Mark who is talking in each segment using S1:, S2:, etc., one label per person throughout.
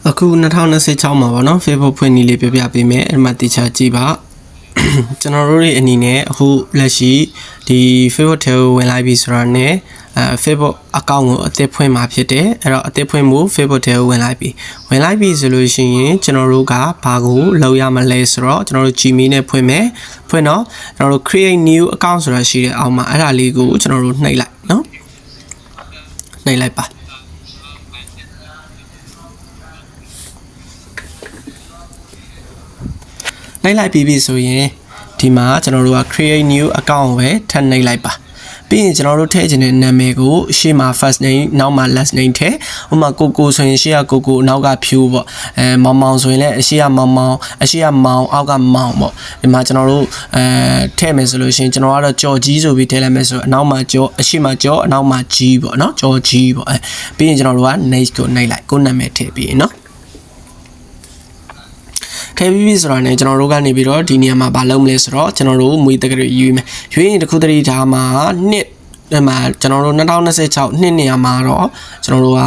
S1: အခု2026မှာပေါ့နော် Facebook ဖွင့်နည်းလေးပြပြပေးမယ်အဲ့မှာတခြားကြည့်ပါကျွန်တော်တို့ရဲ့အနေနဲ့အခုလက်ရှိဒီ Facebook ထဲကိုဝင်လိုက်ပြီဆိုတာနဲ့ Facebook account ကိုအသစ်ဖွင့်မှာဖြစ်တယ်အဲ့တော့အသစ်ဖွင့်ဖို့ Facebook ထဲကိုဝင်လိုက်ပြီဆိုလို့ရှိရင်ကျွန်တော်တို့ကဘာကိုလုပ်ရမလဲဆိုတော့ကျွန်တော်တို့ Gmail နဲ့ဖွင့်မယ်ဖွင့်တော့ကျွန်တော်တို့ create new account ဆိုတာရှိတယ်အောက်မှာအဲ့ဒါလေးကိုကျွန်တော်တို့နှိပ်လိုက်နော်နှိပ်လိုက်ပါနှိပ်လိုက်ပြီဆိုရင်ဒီမှာကျွန်တော်တို့က create new account ပဲထပ်နှိပ်လိုက်ပါပြီးရင်ကျွန်တော်တို့ထည့်ချင်တဲ့နာမည်ကိုရှေ့မှာ first name နောက်မှာ last name ထည့်ဥပမာကိုဆိုရင်ရှေ့ကကိုနောက်ကဖြူပေါ့မောင်ဆိုရင်လည်းအရှေ့ကမောင်အရှေ့ကမောင်အောက်ကမောင်ပေါ့ဒီမှာကျွန်တော်တို့ထည့်မယ်ဆိုလို့ရှိရင်ကျွန်တော်ကတော့ကြော်ကြီးဆိုပြီးထည့်လိုက်မယ်ဆိုတော့အနောက်မှာကြော်အရှေ့မှာကြော်အနောက်မှာကြီးပေါ့နော်ကြော်ကြီးပေါ့ပြီးရင်ကျွန်တော်တို့က next ကိုနှိပ်လိုက်ကိုနာမည်ထည့်ပြီးနော်ထည့်ပြီးဆိုတာနဲ့ကျွန်တော်တို့ကနေပြီးတော့ဒီနေရာမှာမလုပ်မလဲဆိုတော့ကျွန်တော်တို့မွေးတက်ကလေးရွေးမယ်ရွေးရင်တစ်ခုတည်းဒါမှာနှစ်ဒီမှာကျွန်တော်တို့2026နှစ်နေရာမှာတော့ကျွန်တော်တို့က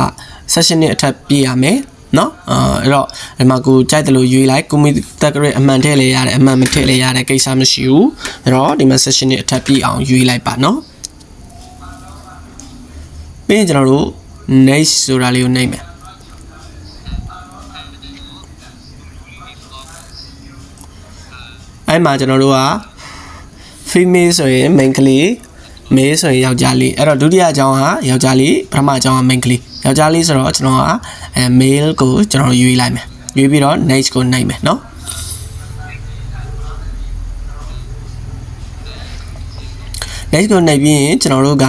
S1: session နှစ်အထက်ပြည့်ရမယ်နော်အဲ့တော့ဒီမှာကိုကြိုက်တယ်လို့ရွေးလိုက်ကိုမွေးတက်ကလေးအမှန်ထည့်လဲရတယ်အမှန်မထည့်လဲရတဲ့ကိစ္စမရှိဘူးအဲ့တော့ဒီမှာ session နှစ်အထက်ပြည့်အောင်ရွေးလိုက်ပါနော်ပြီးရင်ကျွန်တော်တို့ next ဆိုတာလေးကိုနှိပ်မယ်အဲ့မှာကျွန်တော်တို့က female ဆိုရင် main ကလေး male ဆိုရင်ယောက်ျားလေးအဲ့တော့ဒုတိယအကြောင်းကယောက်ျားလေးပထမအကြောင်းက main ကလေးယောက်ျားလေးဆိုတော့ကျွန်တော်ကmale ကိုကျွန်တော်ရွေးလိုက်မယ်ရွေးပြီးတော့ next ကိုနှိပ်မယ်နော်next ကိုနှိပ်ပြီးရင်ကျွန်တော်တို့က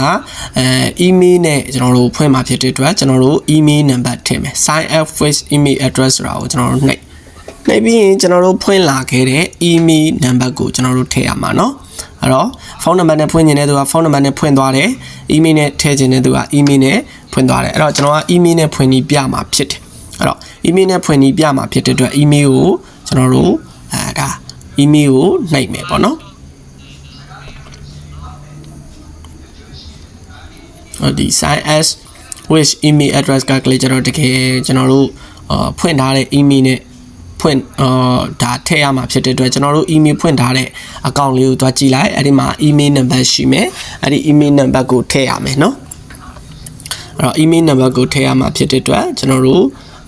S1: email နဲ့ကျွန်တော်တို့ဖွင့်မှာဖြစ်တဲ့အတွက်ကျွန်တော်တို့ email number ထည့်မယ် sign up with email address ဆိုတာကိုကျွန်တော်တို့နှိပ်ပြီးရင်ကျွန်တော်တို့ဖွင့်လာခဲ့တဲ့ email number ကိုကျွန်တော်တို့ထည့်ရမှာเนาะအဲ့တော့ဖုန်းနံပါတ်နဲ့ဖွင့်ခြင်းတဲ့သူကဖုန်းနံပါတ်နဲ့ဖွင့်သွားတယ် email နဲ့ထည့်ခြင်းတဲ့သူက email နဲ့ဖွင့်သွားတယ်အဲ့တော့ကျွန်တော်က email နဲ့ဖွင့်ပြီးပြမှာဖြစ်တယ်အဲ့တော့ email နဲ့ဖွင့်ပြီးပြမှာဖြစ်တဲ့အတွက် email ကိုကျွန်တော်တို့ဒါ email ကိုနှိပ်မယ်ပေါ့เนาะဒီ sign as with email address ကလည်းကျွန်တော်တကယ်ကျွန်တော်တို့ဖွင့်ထားတဲ့ email နဲ့ဖွင့်ဒါထည့်ရမှာဖြစ်တဲ့အတွက်ကျွန်တော်တို့ email ဖွင့်ထားတဲ့ account လေးကိုတွားကြည့်လိုက်အဲ့ဒီမှာ email number ရှိမယ်အဲ့ဒီ email number ကိုထည့်ရမယ်เนาะအဲ့တော့ email number ကိုထည့်ရမှာဖြစ်တဲ့အတွက်ကျွန်တော်တို့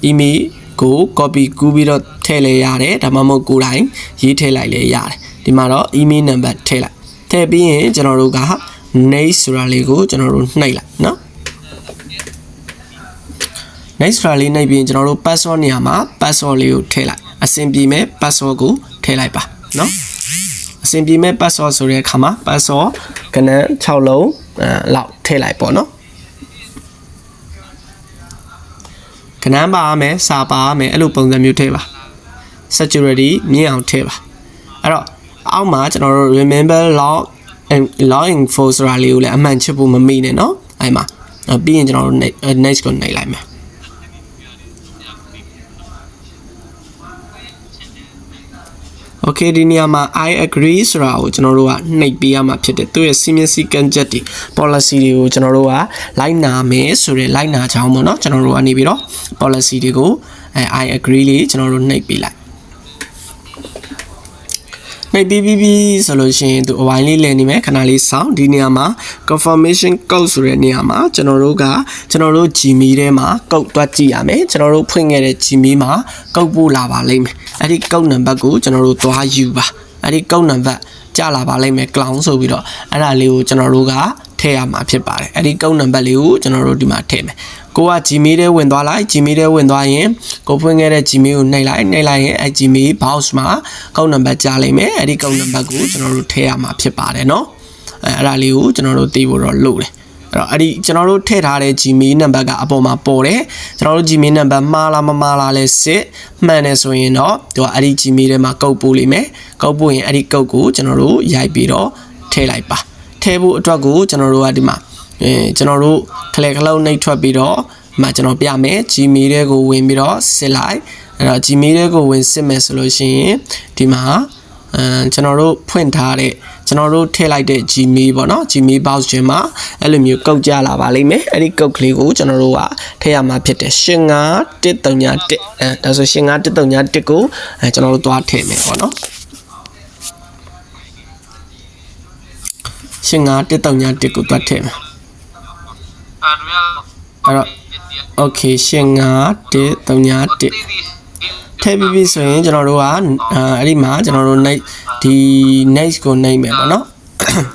S1: email ကို copy ကူးပြီးတော့ထည့်လဲရတယ်ဒါမှမဟုတ်ကိုယ်တိုင်ရေးထည့်လိုက်လဲရတယ်ဒီမှာတော့ email number ထည့်လိုက်ထည့်ပြီးရင်ကျွန်တော်တို့က next ဆိုတာလေးကိုကျွန်တော်တို့နှိပ်လိုက်เนาะnext ဆိုတာလေးနှိပ်ပြီးရင်ကျွန်တော်တို့ password နေရာမှာ password လေးကိုထည့်လိုက်အဆင်ပြေမဲ့ password ကိုထည့်လိုက်ပါเนาะအဆင်ပြေမဲ့ password ဆိုတဲ့အခါမှာ password ကဏ္ဍ6လုံးလောက်ထည့်လိုက်ပေါ့เนาะကဏ္ဍပါမယ်စာပါမယ်အဲ့လိုပုံစံမျိုးထည့်ပါ security မြင့်အောင်ထည့်ပါအဲ့တော့အောက်မှာကျွန်တော်တို့ remember login for ဆိုတာလေးကိုလည်းအမှန်ချစ်ဖို့မမေ့နဲ့เนาะအဲ့မှာပြီးရင်ကျွန်တော်တို့ next ကိုနှိပ်လိုက်မယ်Okay ဒီနေရာမှာ I agree ဆိုတာကိုကျွန်တော်တို့ကနှိပ်ပေးရမှာဖြစ်တယ်သူရဲ့စီမင်းစည်းကမ်းချက်တွေ policy တွေကိုကျွန်တော်တို့ကလိုက်နာမယ်ဆိုတဲ့လိုက်နာချောင်းပေါ့နော်ကျွန်တော်တို့ကနေပြီးတော့ policy တွေကိုI agree လေးကျွန်တော်တို့နှိပ်ပေးလိုက်နှိပ်ပြီးဆိုလို့ရှိရင်သူအဝိုင်းလေးလည်နေမယ်ခဏလေးစောင့်ဒီနေရာမှာ confirmation code ဆိုတဲ့နေရာမှာကျွန်တော်တို့ Gmail ထဲမှာ code တွက်ကြည့်ရမယ်ကျွန်တော်တို့ဖွင့်ခဲ့တဲ့ Gmail မှာ code ပို့လာပါလိမ့်မယ်အဲ့ဒီ code number ကိုကျွန်တော်တို့သွားယူပါအဲ့ဒီ code number ကြာလာပါလိမ့်မယ် cloud ဆိုပြီးတော့အဲ့ဒါလေးကိုကျွန်တော်တို့ကထည့်ရမှာဖြစ်ပါတယ်အဲ့ဒီ code number လေးကိုကျွန်တော်တို့ဒီမှာထည့်မယ်ကိုက Gmail ထဲဝင်သွားလိုက် Gmail ထဲဝင်သွားရင်ကိုဖွင့်ခဲ့တဲ့ Gmail ကိုနှိပ်လိုက်ရင်အဲ့ Gmail box မှာ code number ကြားလိမ့်မယ်အဲ့ဒီ code number ကိုကျွန်တော်တို့ထည့်ရမှာဖြစ်ပါတယ်เนาะအဲ့ဒါလေးကိုကျွန်တော်တို့သိဖို့တော့လုပ်တယ်အဲ့တော့အဲ့ဒီကျွန်တော်တို့ထည့်ထားတဲ့ Gmail number ကအပေါ်မှာပေါ်တယ်ကျွန်တော်တို့ Gmail number မှားလားမမှားလားလဲစစ်မှန်တယ်ဆိုရင်တော့သူကအဲ့ဒီ Gmail ထဲမှာကုတ်ပို့လိမ့်မယ်ကုတ်ပို့ရင်အဲ့ဒီကုတ်ကိုကျွန်တော်တို့ရိုက်ပြီးတော့ထည့်လိုက်ပါထည့်ဖို့အတွက်ကိုကျွန်တော်တို့ကဒီမှာကျွန်တော်တို့ခလက်ခလုံးနှိပ်ထွက်ပြီးတော့မှကျွန်တော်ပြမယ် Gmail ထဲကိုဝင်ပြီးတော့စစ်လိုက်အဲ့တော့ Gmail ထဲကိုဝင်စစ်မယ်ဆိုလို့ရှိရင်ဒီမှာကျွန်တော်တို့ဖွင့်ထားတဲ့ ကျွန်တော်တို့ထည့်လိုက်တဲ့ Gmail ပေါ့နော် Gmail box ချင်းမှာအဲ့လိုမျိုးကုတ်ကြလာပါလိမ့်မယ်အဲ့ဒီကုတ်ကလေးကိုကျွန်တော်တို့ကထည့်ရမှာဖြစ်တယ်85131ဒါဆို85131ကိုကျွန်တော်တို့သွားထည့်မယ်ပေါ့နော်85131ကိုသွားထည့်မယ်အဲ့တော့ okay 85131ထည့်ပြီးပြီဆိုရင်ကျွန်တော်တို့ကအဲ့ဒီမှာကျွန်တော်တို့ ဒီ next ကိုနှိပ်မယ်ပေါ့နော်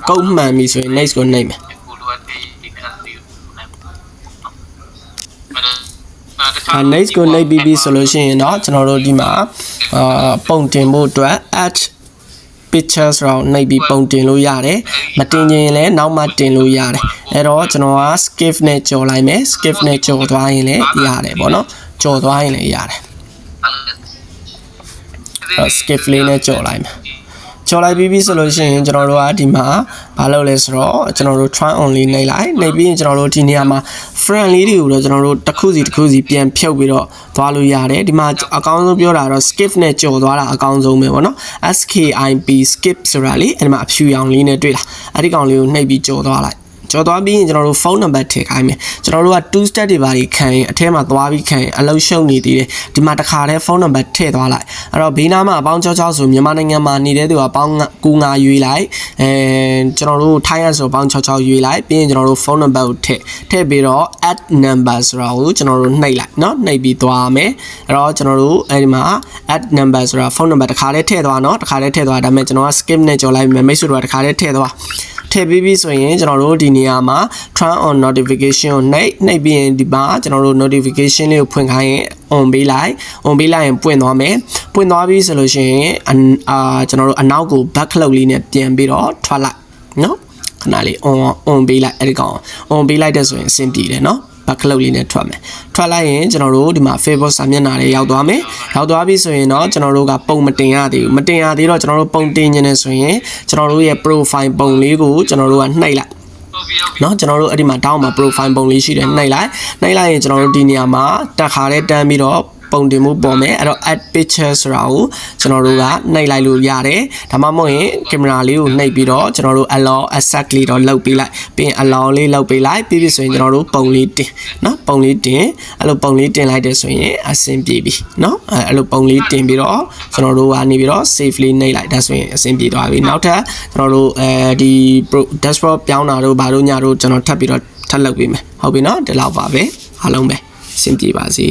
S1: ကုတ်မှန်ပြီဆိုရင် next ကိုနှိပ်မယ်next ကိုနှိပ်ပြီးပြီဆိုလို့ရှိရင်တော့ကျွန်တော်တို့ဒီမှာပုံတင်ဖို့အတွက် add pictures တော့နှိပ်ပြီးပုံတင်လို့ရတယ်မတင်ရင်လည်းနောက်မှတင်လို့ရတယ်အဲ့တော့ကျွန်တော်က skip နဲ့ကြော်လိုက်မယ် skip နဲ့ကြော်သွားရင်လည်းရတယ်ပေါ့နော်ကြော်သွားရင်လည်းရတယ်skip လေးနဲ့ကြော်လိုက်မယ်ကြော်လိုက်ပြီးပြီဆိုလို့ရှိရင်ကျွန်တော်တို့ကဒီမှာဘာလုပ်လဲဆိုတော့ကျွန်တော်တို့ try on လေးနှိပ်လိုက်နှိပ်ပြီးရင်ကျွန်တော်တို့ဒီနေရာမှာ friend လေးတွေကိုတော့ကျွန်တော်တို့တစ်ခုစီပြန်ဖြုတ်ပြီးတော့သွားလို့ရတယ်ဒီမှာအကောင်းဆုံးပြောတာတော့ skip နဲ့ကြော်သွားတာအကောင်းဆုံးပဲပေါ့နော် skip skip ဆိုတာလေအဲ့ဒီမှာအဖြူရောင်လေးနဲ့တွေ့လားအဲ့ဒီကောင်လေးကိုနှိပ်ပြီးကြော်သွားလိုက်ကြော်သွားပြီးရင်ကျွန်တော်တို့ဖုန်းနံပါတ်ထည့်ခိုင်းမယ်ကျွန်တော်တို့က2 step တွေပါခံရင်အထဲမှာသွားပြီးခံရင်အလုံးရှုံနေသေးတယ်ဒီမှာတစ်ခါတည်းဖုန်းနံပါတ်ထည့်သွားလိုက်အဲ့တော့ဘေးနားမှာအပေါင်း66ဆိုမြန်မာနိုင်ငံမှာနေတဲ့သူကပေါင်း95ရွေးလိုက်ကျွန်တော်တို့ထိုင်းရဆိုပေါင်း66ရွေးလိုက်ပြီးရင်ကျွန်တော်တို့ဖုန်းနံပါတ်ကိုထည့်ပြီးတော့ add number ဆိုတာကိုကျွန်တော်တို့နှိပ်လိုက်เนาะနှိပ်ပြီးသွားမယ်အဲ့တော့ကျွန်တော်တို့အဲ့ဒီမှာ add number ဆိုတာဖုန်းနံပါတ်တစ်ခါတည်းထည့်သွားเนาะတစ်ခါတည်းထည့်သွားဒါပေမဲ့ကျွန်တော်က skip နဲ့ကြော်လိုက်မယ်မိတ်ဆွေတို့ကတစ်ခါတည်းထည့်သွားထည့်ပြီးပြီဆိုရင်ကျွန်တော်တို့ဒီနေရာမှာ turn on notification ကိုနှိပ်ပြီးရင်ဒီမှာကျွန်တော်တို့ notification လေးကိုဖွင့်ခိုင်းရင် on ပေးလိုက်ရင်ပွင့်သွားမယ်ပွင့်သွားပြီဆိုလို့ရှိရင်ကျွန်တော်တို့အနောက်ကို back လုပ်လေးနဲ့ပြန်ပြီးတော့ထွက်လိုက်เนาะခဏလေး on ပေးလိုက်အဲ့ဒီကောင် on ပေးလိုက်တဲ့ဆိုရင်အဆင်ပြေတယ်เนาะback လုပ်လေးနဲ့ထွက်မယ်ထွက်လိုက်ရင်ကျွန်တော်တို့ဒီမှာ Facebook စာမျက်နှာလေးရောက်သွားမယ်ရောက်သွားပြီဆိုရင်တော့ကျွန်တော်တို့ကပုံမတင်ရသေးဘူးမတင်ရသေးတော့ကျွန်တော်တို့ပုံတင်နေတယ်ဆိုရင်ကျွန်တော်တို့ရဲ့ profile ပုံလေးကိုကျွန်တော်တို့ကနှိပ်လိုက်เนาะကျွန်တော်တို့အဲ့ဒီမှာတောင်းမှာ profile ပုံလေးရှိတယ်နှိပ်လိုက်ရင်ကျွန်တော်တို့ဒီနေရာမှာတက်ခါလေးတန်းပြီးတော့ပုံတင်မှုပေါ်မယ်အဲ့တော့ add picture ဆိုတာကိုကျွန်တော်တို့ကနှိပ်လိုက်လို့ရတယ်ဒါမှမဟုတ်ရင်ကင်မရာလေးကိုနှိပ်ပြီးတော့ကျွန်တော်တို့ allow exactly တော့လုပ်ပေးလိုက်ပြီးရင် allow လေးလုပ်ပေးလိုက်ပြီးပြီဆိုရင်ကျွန်တော်တို့ပုံလေးတင်เนาะပုံလေးတင်အဲ့လိုပုံလေးတင်လိုက်တဲ့ဆိုရင်အဆင်ပြေပြီเนาะအဲ့လိုပုံလေးတင်ပြီးတော့ကျွန်တော်တို့ကနေပြီးတော့ save လေးနှိပ်လိုက်ဒါဆိုရင်အဆင်ပြေသွားပြီနောက်ထပ်ကျွန်တော်တို့ဒီ dashboard ပြောင်းတာတို့ဘာတို့ညာတို့ကျွန်တော်ထပ်ပြီးတော့ထပ်လုပ်ပေးမယ်ဟုတ်ပြီเนาะဒီလောက်ပါပဲအားလုံးပဲအဆင်ပြေပါစေ